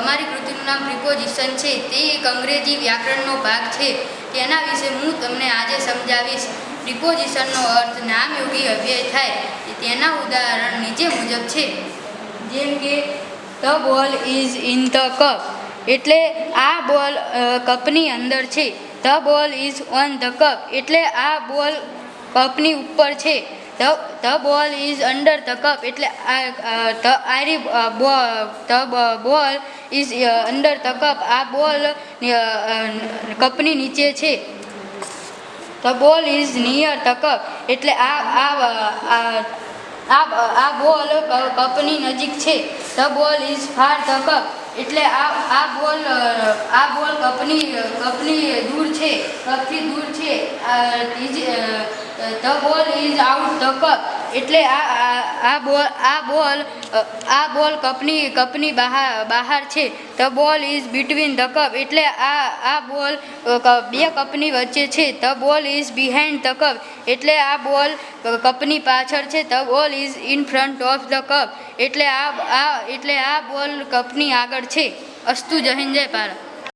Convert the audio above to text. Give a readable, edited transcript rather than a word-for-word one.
અમારી કૃતિનું નામ પ્રિપોઝિશન છે. તે એક અંગ્રેજી વ્યાકરણનો ભાગ છે. તેના વિશે હું તમને આજે સમજાવીશ. પ્રિપોઝિશનનો અર્થ નામયોગી અવ્યય થાય. તેના ઉદાહરણ નીચે મુજબ છે. જેમ કે the ball is in the cup, એટલે આ બોલ કપની અંદર છે. The ball is on the cup, એટલે આ બોલ કપની ઉપર છે. The ball is under the cup, એટલે ball is under the cup, આ બોલ કપની નીચે છે. The ball is near the cup, એટલે આ બોલ કપની નજીક છે. The ball is far the cup, એટલે આ બોલ કપની દૂર છે, કપથી દૂર છે. The ball is out the cup, એટલે આ બોલ કપની બહાર છે. The ball is between the cup, એટલે આ બોલ બે કપની વચ્ચે છે. The ball is behind the cup, એટલે આ બોલ કપની પાછળ છે. The ball is in front of the cup, એટલે આ બોલ કપની આગળ છે. અસ્તુ. જય હિન્દ, જય ભારત.